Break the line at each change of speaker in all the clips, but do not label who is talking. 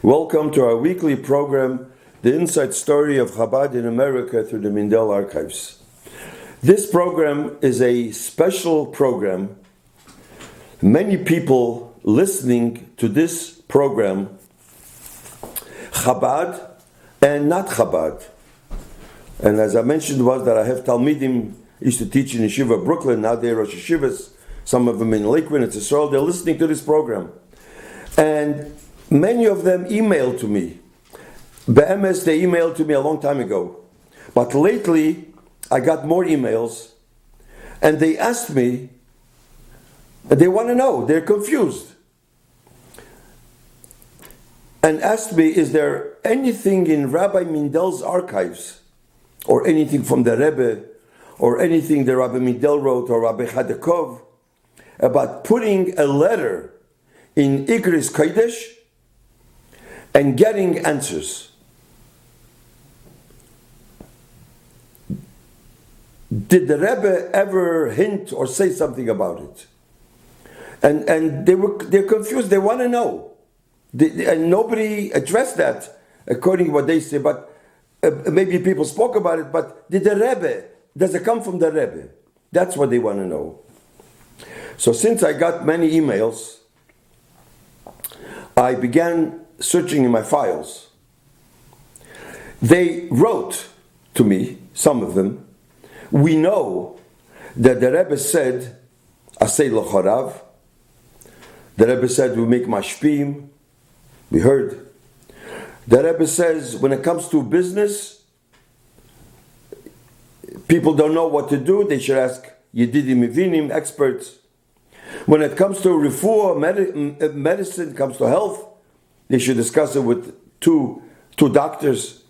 Welcome to our weekly program, The Inside Story of Chabad in America through the Mindel Archives. This program is a special program. Many people listening to this program, Chabad and not Chabad. And as I mentioned was that I have Talmidim used to teach in Yeshiva Brooklyn, now they're Rosh Yeshivas, some of them in Lakewood, it's Israel, they're listening to this program. And many of them emailed to me. BMS, they emailed to me a long time ago. But lately, I got more emails, and they asked me, they want to know, they're confused. And asked me, is there anything in Rabbi Mindel's archives, or anything from the Rebbe, or anything that Rabbi Mindel wrote, or Rabbi Chadakov, about putting a letter in Igris Kodesh and getting answers? Did the Rebbe ever hint or say something about it? And they're confused. They want to know, and nobody addressed that according to what they say. But maybe people spoke about it. But did the Rebbe? Does it come from the Rebbe? That's what they want to know. So since I got many emails, I began searching in my files. They wrote to me, some of them, we know that the Rebbe said, Asay L'chorav. The Rebbe said, we make mashpim. We heard. The Rebbe says, when it comes to business, people don't know what to do. They should ask Yedidim Mivinim, experts. When it comes to refuah, medicine, comes to health, they should discuss it with two doctors,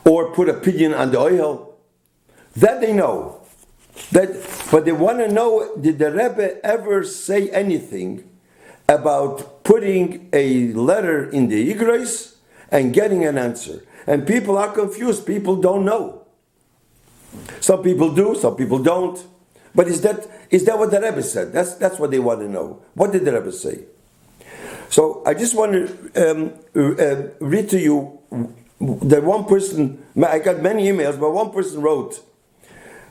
or put opinion on the oil. That they know. But they want to know, did the Rebbe ever say anything about putting a letter in the Igros and getting an answer? And people are confused. People don't know. Some people do, some people don't. But is that what the Rebbe said? That's what they want to know. What did the Rebbe say? So I just want to read to you that one person, I got many emails, but one person wrote,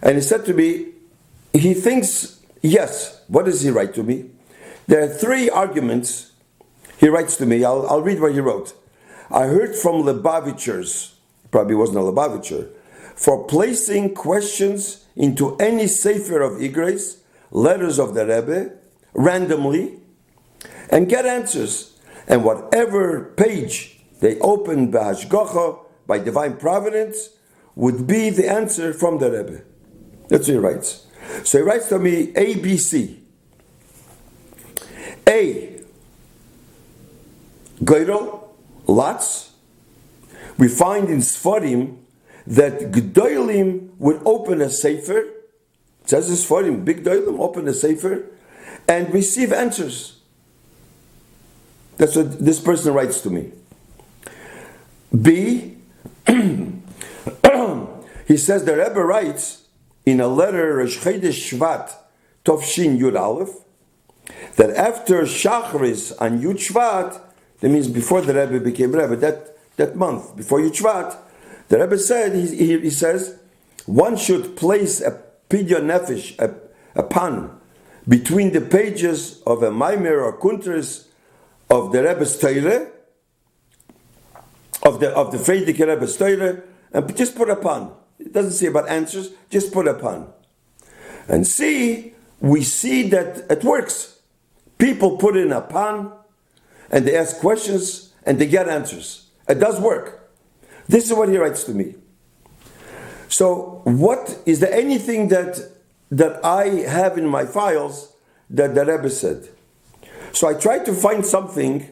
and he said to me, he thinks, yes, what does he write to me? There are three arguments he writes to me. I'll read what he wrote. I heard from Lubavitchers, probably wasn't a Lubavitcher, for placing questions into any sefer of Igros, letters of the Rebbe, randomly, and get answers. And whatever page they open b'hashgacha, by divine providence, would be the answer from the Rebbe. That's what he writes. So he writes to me A, B, C. A, Geirol, lots. We find in Sfarim that G'dolim would open a sefer. It says in Sfarim, big G'dolim open a sefer and receive answers. That's what this person writes to me. B, he says the Rebbe writes in a letter, Rosh Chodesh Shvat, Tovshin Yud Aleph, that after Shachris on Yud Shvat, that means before the Rebbe became Rebbe, that month, before Yud Shvat, the Rebbe said, he says, one should place a pidyon nefesh, a pan, between the pages of a Maimer or Kuntris of the Rebbe's Torah, of the Frierdiker Rebbe's Torah, and just put a pan. It doesn't say about answers, just put a pan. And see, we see that it works. People put in a pan, and they ask questions, and they get answers. It does work. This is what he writes to me. So, is there anything that I have in my files that the Rebbe said? So I tried to find something.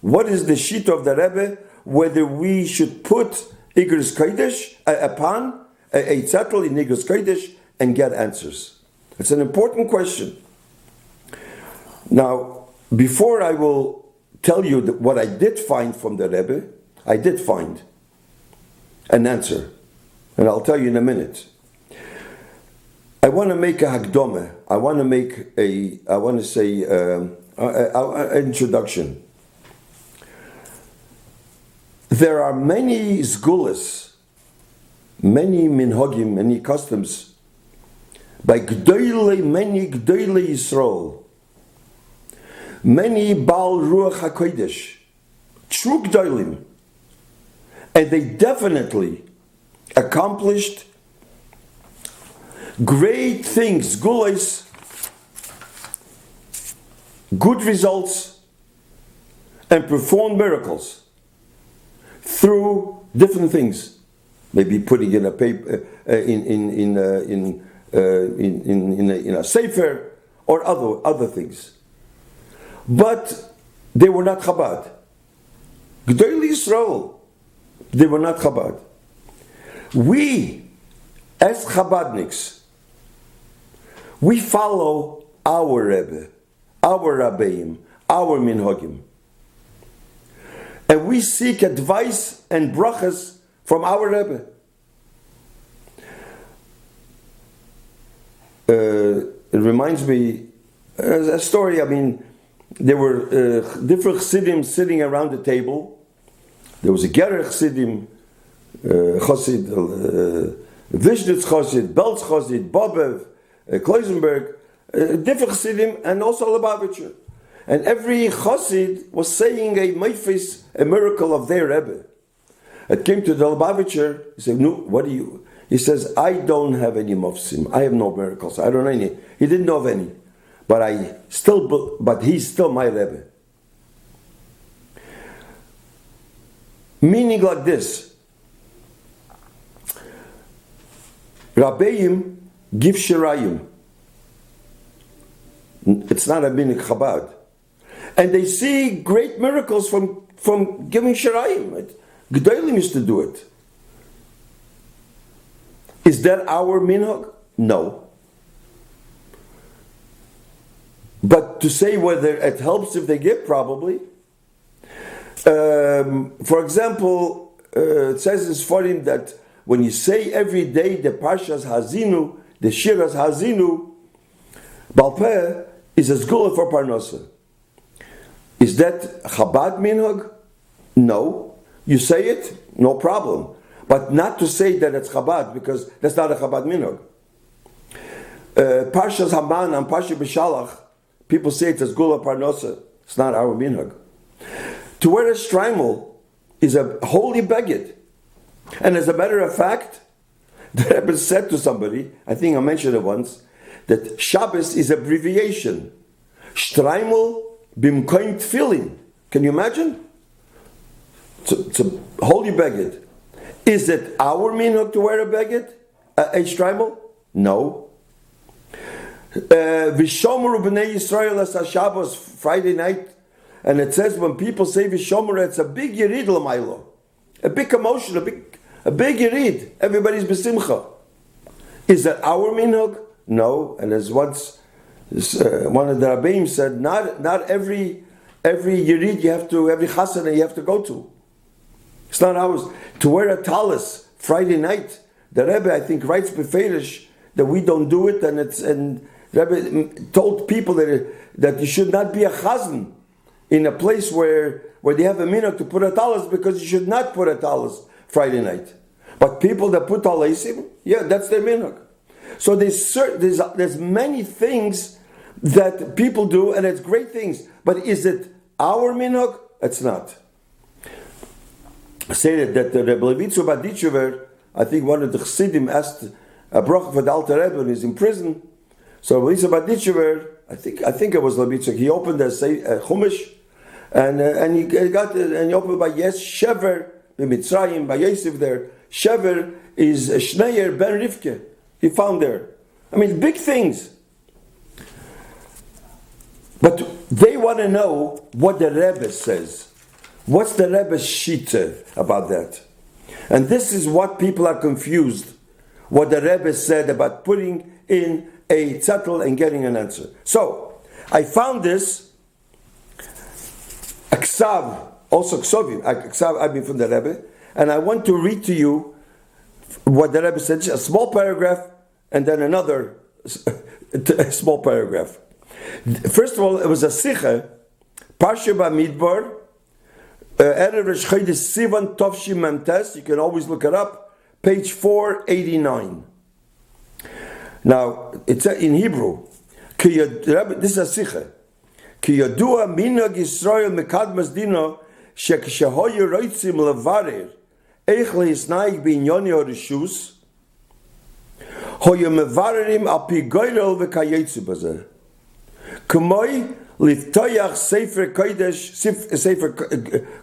What is the sheet of the Rebbe? Whether we should put Igros Kodesh, a pan, a zettel in Igros Kodesh, and get answers. It's an important question. Now, before I will tell you what I did find from the Rebbe, I did find an answer. And I'll tell you in a minute. I want to make a hakdome. I want to say an introduction. there are many zgulas, many minhagim, many customs, by many gdoile Yisrael, many Baal Ruach HaKodesh, true gdoilim, and they definitely accomplished great things, gulas, good results, and performed miracles through different things. Maybe putting in a paper, in a sefer, or other things. But they were not Chabad. G'dai Yisrael, they were not Chabad. We, as Chabadniks, we follow our Rebbe, our Rabbeim, our Minhagim. And we seek advice and brachas from our Rebbe. It reminds me a story. I mean, there were different chassidim sitting around the table. There was a Gerer chassidim, chassid, Vishnitz chassid, Belz chassid, Bobev, Kloisenberg, different chassidim, and also Lubavitcher. And every chassid was saying a meifis, a miracle of their Rebbe. It came to the Lubavitcher. He said, "No, what do you?" He says, "I don't have any mofsim. I have no miracles. I don't know any." He didn't know of any, but he's still my Rebbe. Meaning like this: Rabbeim give shirayim. It's not a minik Chabad. And they see great miracles from giving shirayim. G'daylim used to do it. Is that our minhag? No. But to say whether it helps if they give, probably. For example, it says in Sfarim that when you say every day the Parshas Hazinu, the Shiras Hazinu, Balpeh is a zgula for Parnasa. Is that Chabad minhag? No. You say it, no problem. But not to say that it's Chabad, because that's not a Chabad minhag. Parshas Haman and Parsha B'Shalach, people say it's a zgula Parnasa. It's not our minhag. To wear a shtreimel is a holy beged. And as a matter of fact, the Rebbe said to somebody, I think I mentioned it once, that Shabbos is abbreviation. Shtreimel bimkoim tefillin. Can you imagine? It's a holy beged. Is it our minhag to wear a beged? A shtreimel? No. V'shomeru b'nei Yisrael as Shabbos, Friday night, and it says when people say V'shomeru, it's a big yirid l'maylo, a big commotion, a big yirid. Everybody's besimcha. Is that our minhag? No. And as once one of the Rabbeim said, not every yirid you have to, every chasana you have to go to. It's not ours. To wear a talis Friday night, the Rebbe I think writes beferish that we don't do it, and Rebbe told people that you should not be a chazan in a place where they have a minhag to put a talis, because you should not put a talis Friday night. But people that put talisim, yeah, that's their minhag. So there's many things that people do, and it's great things. But is it our minhag? It's not. I say that the Rebbe Levitzu Baditchever, I think one of the chassidim asked a bracha for the Alter Rebbe, and he's in prison. So Rebbe Levitzu Baditchever, I think it was Levitzu, he opened a chumash, and he opened by Yes Shever b'Mitzrayim, by Yosef there. Shever is Shneier ben Rivke. He found there. I mean, big things. But they want to know what the Rebbe says. What's the Rebbe's shita about that? And this is what people are confused. What the Rebbe said about putting in a tzattel and getting an answer. So, I found this Aksav, also Ksovim, Aksav, I mean from the Rebbe, and I want to read to you what the Rebbe said, a small paragraph, and then another small paragraph. First of all, it was a Sicha, Parsha Bamidbar, Erev Rosh Chodesh Sivan Tovshim Memtes. You can always look it up. Page 489. Now, it's in Hebrew. This is a sicha. Ki yadua minhag Yisrael mekadmas dino shekishahoyu roitzim levarer eich lehisnaig b'inyoni horishus hoyu mevarerim al pi goyrel v'kayetzu bazeh k'moi liftoyach sefer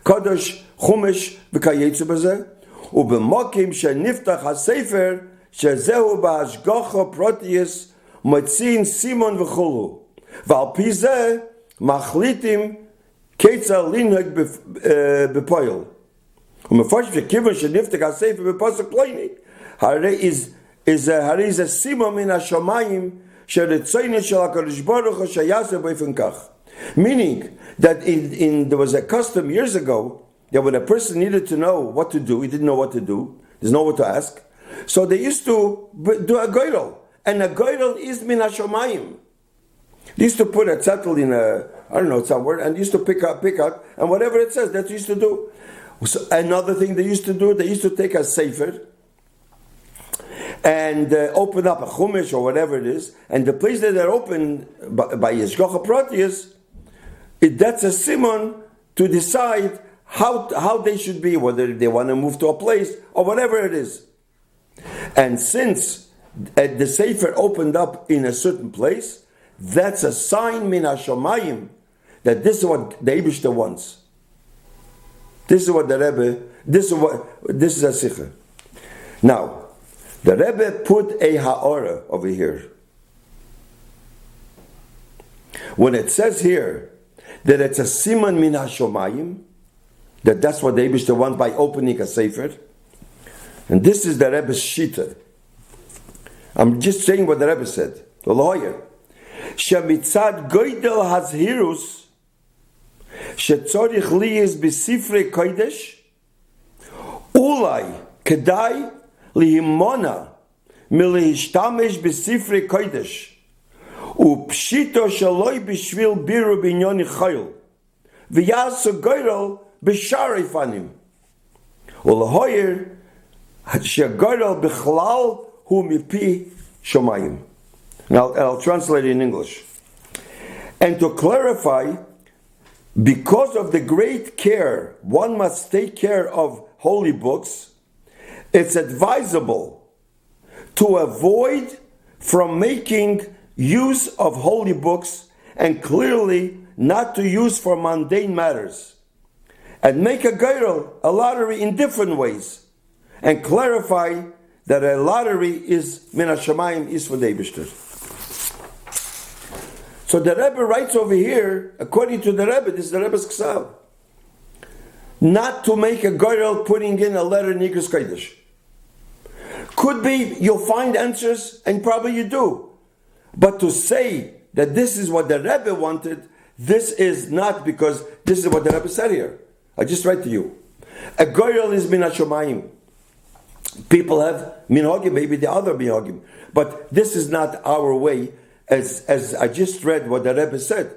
kodesh chumash v'kayetzu bazeh u'b'mokim sheniftach ha-sefer shezehu ba'ashgacha protius motzin simon v'chulu v'al pi zeh machlitim ketzal linhag bepoil. Umefresh v'kivan sheniftek hasefer bepasuk ploini. Hare is a simon min hashamayim sheretzoyne shel HaKadosh Baruch Hu sheyaseh b'ofen kach. Meaning that there was a custom years ago that when a person needed to know what to do, he didn't know what to do. There's no one to ask. So they used to do a goyrel, and a goyrel is min hashamayim. They used to put a zettel in somewhere, and used to pick up, and whatever it says, that's what used to do. So another thing they used to do, they used to take a sefer and open up a chumash or whatever it is, and the place that they're open by Yeshgocha Protius, that's a simon to decide how they should be, whether they want to move to a place or whatever it is. And since the sefer opened up in a certain place, that's a sign min hashamayim that this is what the Eibishter wants. This is what the Rebbe. This is a sicha. Now, the Rebbe put a ha'ora over here. When it says here that it's a siman min hashamayim, that's what the Eibishter wants by opening a sefer, and this is the Rebbe's shita. I'm just saying what the Rebbe said. The lawyer. Shemitzad goydel hazhirus shetzorich liyis besifrei kodesh ulai kedai lihimona milihishtamesh besifrei kodesh upshito shaloi bishvil biru binyoni chayil v'yasu goydel b'sharei fanim ulahoyer shegoydel b'chlal hu mipi shomayim. Now I'll translate it in English. And to clarify, because of the great care one must take care of holy books, it's advisable to avoid from making use of holy books, and clearly not to use for mundane matters, and make a geirel, a lottery, in different ways, and clarify that a lottery is min hashamayim, is for the Eibishter. So the Rebbe writes over here, according to the Rebbe, this is the Rebbe's ksav, not to make a goyrel putting in a letter in Nigros Kodesh. Could be you'll find answers, and probably you do. But to say that this is what the Rebbe wanted, this is not, because this is what the Rebbe said here. I just read to you. A goyrel is min hashamayim. People have minhagim, maybe the other minhagim, but this is not our way. As I just read what the Rebbe said.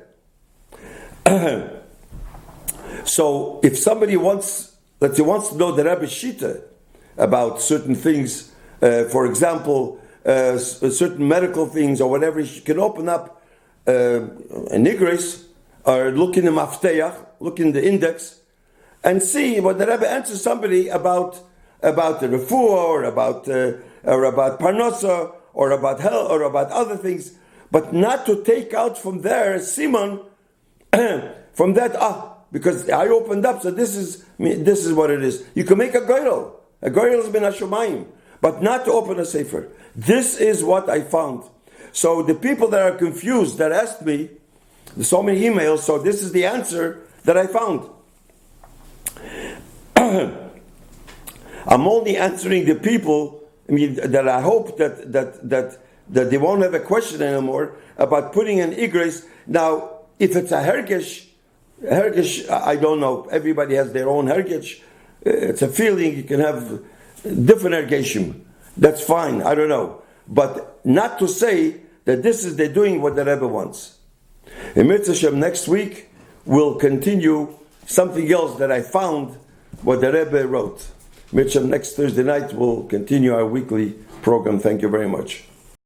So if somebody wants to know the Rebbe's shita about certain things, for example, certain medical things or whatever, you can open up a nigris or look in the mafteach, look in the index, and see what the Rebbe answers somebody about the refuah or about parnosa or about hell or about other things. But not to take out from there simon from that because I opened up, so this is what it is. You can make a goyrel. A goyrel is min hashamayim, but not to open a sefer. This is what I found. So the people that are confused, that asked me, there's so many emails, so this is the answer that I found. I'm only answering the people, that I hope that they won't have a question anymore about putting an igres. Now, if it's a hergesh, I don't know. Everybody has their own hergesh. It's a feeling. You can have different hergeshim. That's fine. I don't know. But not to say that they're doing what the Rebbe wants. In Mitzvah Shem, next week, we'll continue something else that I found, what the Rebbe wrote. Mitchell, next Thursday night we'll continue our weekly program. Thank you very much.